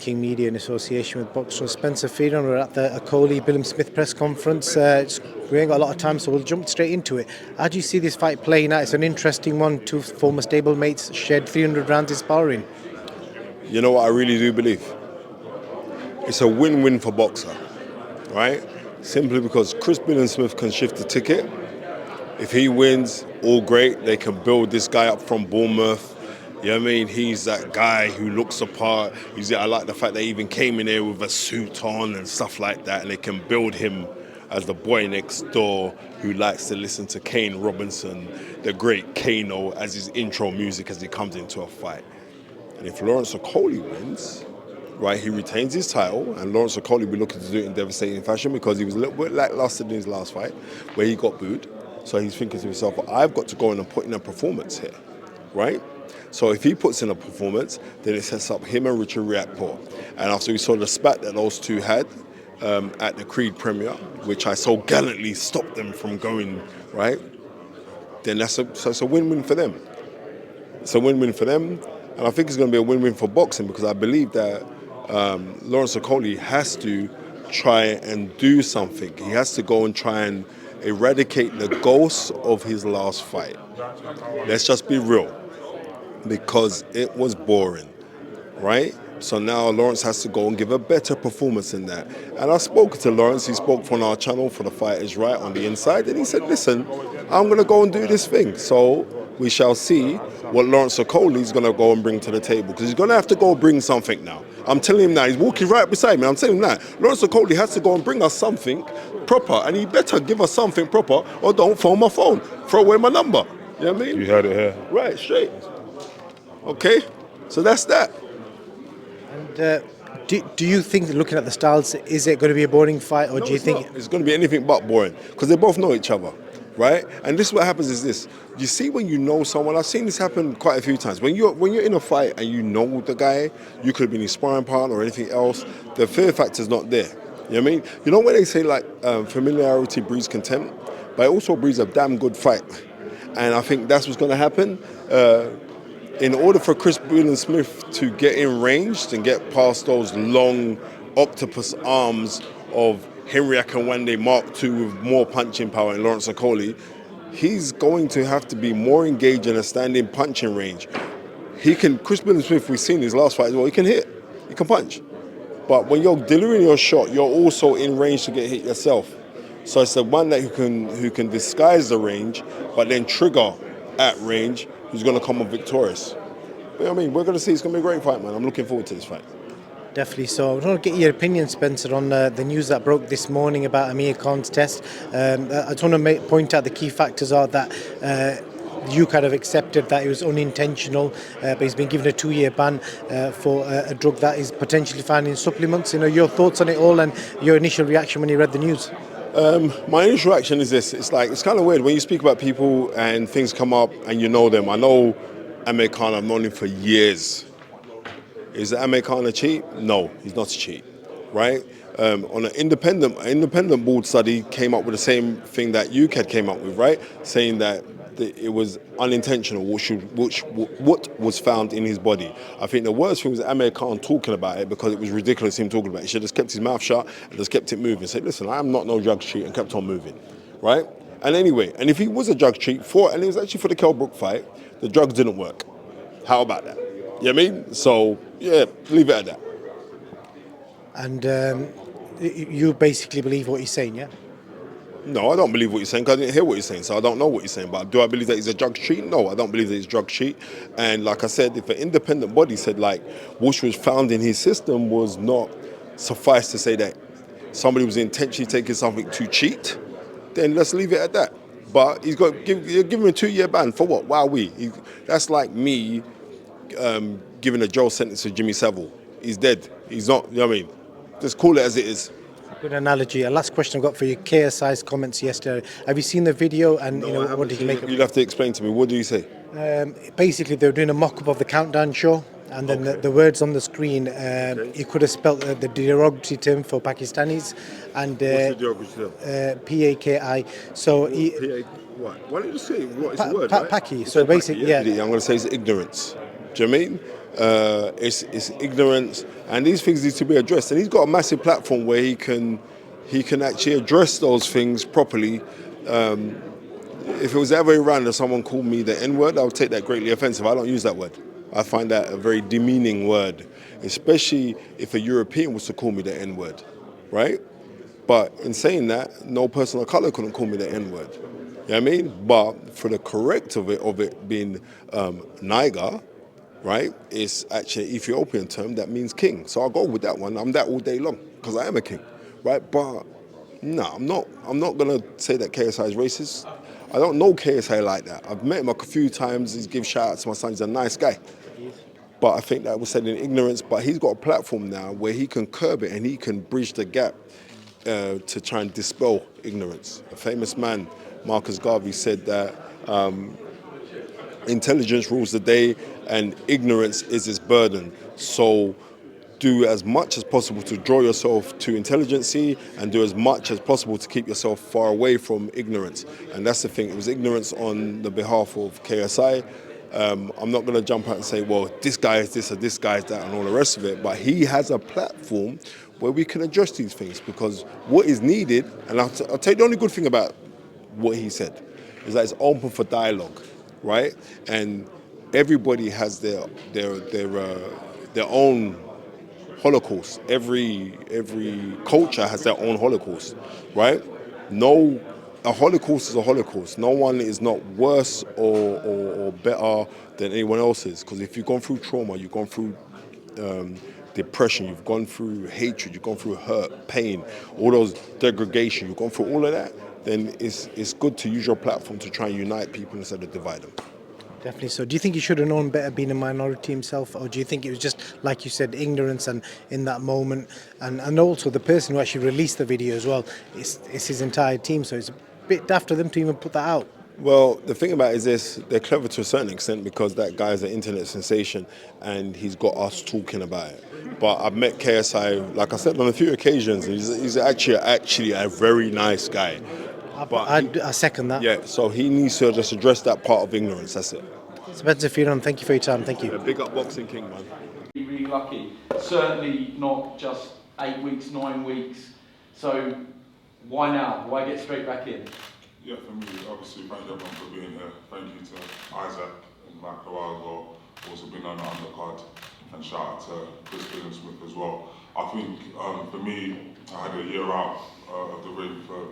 Viking Media in association with boxer Spencer Fearon. We're at the OKOLIE Bilham Smith press conference. We ain't got a lot of time, so we'll jump straight into it. How do you see this fight playing out? It's an interesting one. Two former stablemates shared 300 rounds in sparring. You know what I really do believe? It's a win-win for boxer, right? Simply because Chris Bilham Smith can shift the ticket. If he wins, all great. They can build this guy up from Bournemouth. You know what I mean? He's that guy who looks apart. I like the fact they even came in there with a suit on and stuff like that, and they can build him as the boy next door who likes to listen to Kane Robinson, the great Kano, as his intro music as he comes into a fight. And if Lawrence Okolie wins, right, he retains his title, and Lawrence Okolie will be looking to do it in devastating fashion because he was a little bit lackluster in his last fight where he got booed. So he's thinking to himself, I've got to go in and put in a performance here, right? So if he puts in a performance, then it sets up him and Richard Riakporhe. And after we saw the spat that those two had at the Creed premiere, which I so gallantly stopped them from going, right? Then that's a win-win for them. It's a win-win for them, and I think it's going to be a win-win for boxing because I believe that Lawrence Okolie has to try and do something. He has to go and try and eradicate the ghosts of his last fight. Let's just be real, because it was boring, right? So now Lawrence has to go and give a better performance in that. And I spoke to Lawrence, he spoke on our channel for The Fight Is Right on the inside, and he said, listen, I'm going to go and do this thing. So we shall see what Lawrence Okolie is going to go and bring to the table, because he's going to have to go bring something now. I'm telling him now, he's walking right beside me, I'm telling him that. Lawrence Okolie has to go and bring us something proper, and he better give us something proper, or don't phone my phone, throw away my number. You know what I mean? You heard it here. Right, straight. Okay, so that's that. And do you think, looking at the styles, is it going to be a boring fight, or No, do you think it's going to be anything but boring? Because they both know each other, right? And this is what happens is this. You see, when you know someone, I've seen this happen quite a few times. When you're in a fight and you know the guy, you could have been his sparring partner or anything else, the fear factor's not there. You know what I mean? You know when they say like familiarity breeds contempt, but it also breeds a damn good fight. And I think that's what's going to happen. In order for Chris Bilham Smith to get in range and get past those long octopus arms of Henry Akinwande Mark II with more punching power in Lawrence Okolie, he's going to have to be more engaged in a standing punching range. Chris Bilham Smith, we've seen his last fight as well, he can hit, he can punch. But when you're delivering your shot, you're also in range to get hit yourself. So it's the one that who can disguise the range, but then trigger at range, who's going to come up victorious. But I mean, we're going to see. It's going to be a great fight, man. I'm looking forward to this fight. Definitely so. I want to get your opinion, Spencer, on the news that broke this morning about Amir Khan's test. I just want to point out the key factors are that you kind of accepted that it was unintentional, but he's been given a 2-year ban for a drug that is potentially found in supplements. You know, your thoughts on it all and your initial reaction when you read the news. My initial reaction is this. It's kind of weird when you speak about people and things come up and you know them. I know Amir Khan, I've known him for years. Is Amir Khan a cheat? No, he's not a cheat, right? On an independent board study came up with the same thing that UKAD came up with, right? Saying that it was unintentional, what was found in his body. I think the worst thing was Amir Khan talking about it because it was ridiculous him talking about it. He should have kept his mouth shut and just kept it moving. Said, listen, I'm not no drug cheat, and kept on moving, right? And anyway, and if he was a drug cheat and it was actually for the Kell Brook fight, the drugs didn't work. How about that? You know what I mean? So, yeah, leave it at that. And you basically believe what he's saying, yeah? No, I don't believe what you're saying because I didn't hear what you're saying, so I don't know what you're saying. But do I believe that he's a drug cheat? No, I don't believe that he's a drug cheat. And like I said, if an independent body said like what was found in his system was not suffice to say that somebody was intentionally taking something to cheat, then let's leave it at that. But he's got give him a 2-year ban for what? Wowee. That's like me giving a jail sentence to Jimmy Savile. He's dead. He's not. You know what I mean? Just call it as it is. Good analogy. A last question I've got for you. KSI's comments yesterday. Have you seen the video? And No, what did you make of it? You'll have to explain to me. What do you say? Basically, they were doing a mock-up of the countdown show, and then the words on the screen, you could have spelt the derogatory term for Pakistanis, and What's the derogatory term? P-A-K-I. So What? Why don't you say what is the word? Paki. So basically, yeah. I'm going to say it's ignorance. Do you know what I mean? It's ignorance, and these things need to be addressed. And he's got a massive platform where he can actually address those things properly. If it was the other way around and someone called me the N-word, I would take that greatly offensive. I don't use that word. I find that a very demeaning word, especially if a European was to call me the N-word, right? But in saying that, no person of color couldn't call me the N-word. You know what I mean? But for the correct of it being Niger, right, it's actually an Ethiopian term that means king. So I'll go with that one. I'm that all day long because I am a king, right? But no, I'm not. I'm not gonna say that KSI is racist. I don't know KSI like that. I've met him a few times. He's give shout outs to my son. He's a nice guy. But I think that was said in ignorance. But he's got a platform now where he can curb it and he can bridge the gap to try and dispel ignorance. A famous man, Marcus Garvey, said that intelligence rules the day and ignorance is its burden. So do as much as possible to draw yourself to intelligency and do as much as possible to keep yourself far away from ignorance. And that's the thing. It was ignorance on the behalf of KSI. I'm not going to jump out and say, well, this guy is this or this guy is that and all the rest of it. But he has a platform where we can address these things, because what is needed, and I'll tell you the only good thing about what he said, is that it's open for dialogue, right? And everybody has their own Holocaust. Every culture has their own Holocaust, right? A Holocaust is a Holocaust. No one is not worse or better than anyone else's. Because if you've gone through trauma, you've gone through depression, you've gone through hatred, you've gone through hurt, pain, all those degradation, you've gone through all of that, then it's good to use your platform to try and unite people instead of divide them. Definitely so. Do you think he should have known better being a minority himself, or do you think it was just, like you said, ignorance and in that moment? And also the person who actually released the video as well, it's his entire team, so it's a bit daft of them to even put that out. Well, the thing about it is this, they're clever to a certain extent because that guy's an internet sensation and he's got us talking about it. But I've met KSI, like I said, on a few occasions. He's actually a very nice guy. I second that. Yeah, so he needs to just address that part of ignorance, that's it. Spencer Fearon, thank you for your time. Thank you. Yeah, big up Boxing King, man. Really lucky. Certainly not just 8 weeks, 9 weeks. So why now? Why get straight back in? Yeah, for me, obviously, thank everyone for being here. Thank you to Isaac and Mike a while ago, also been on the undercard, and shout out to Chris Smith as well. I think for me, I had a year out of the ring for